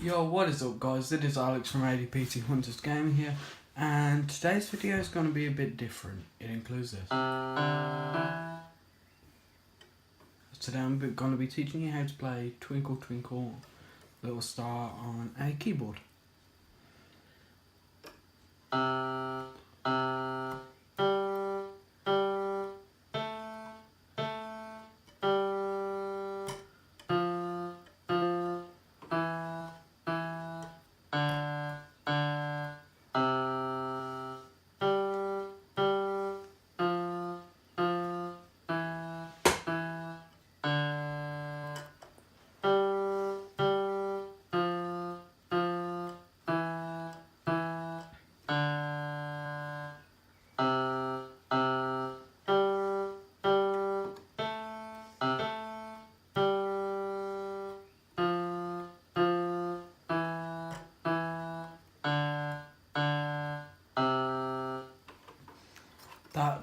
Yo, what is up guys, it is Alex from ADPT Hunters Gaming here, and today's video is going to be a bit different. It includes this. Today I'm going to be teaching you how to play Twinkle Twinkle Little Star on a keyboard.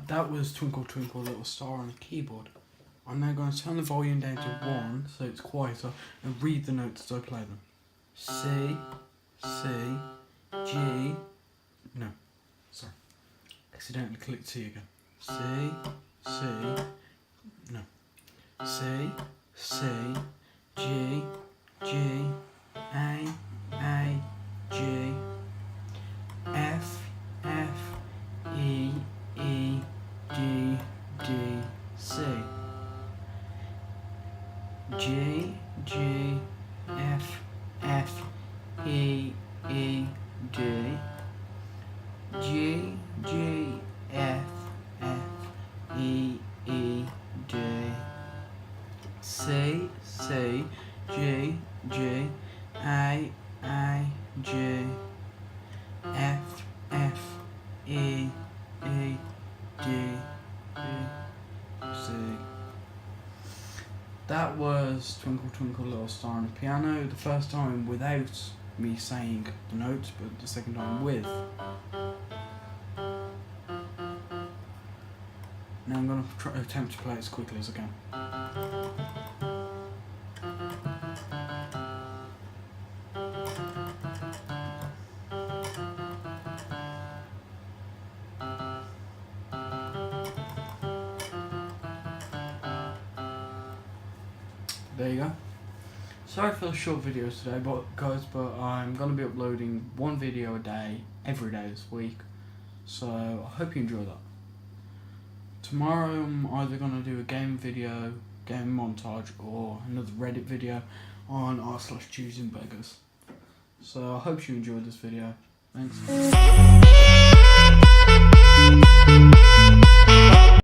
That was Twinkle Twinkle Little Star on a keyboard. I'm now going to turn the volume down to 1 so it's quieter and read the notes as I play them. C, G, no, sorry, accidentally clicked C again. C, no, C, G, A, G, F, E, D, C, G, F, E, D, G, F, E, D, C, G, A, G, F, E, D, C. That was Twinkle Twinkle Little Star on the piano, the first time without me saying the notes, but the second time with. Now I'm going to attempt to play it as quickly as I can. There you go. Sorry for the short videos today, guys, but I'm going to be uploading one video a day, every day this week. So I hope you enjoy that. Tomorrow I'm either going to do a game video, game montage, or another Reddit video on r/choosing beggars. So I hope you enjoyed this video. Thanks.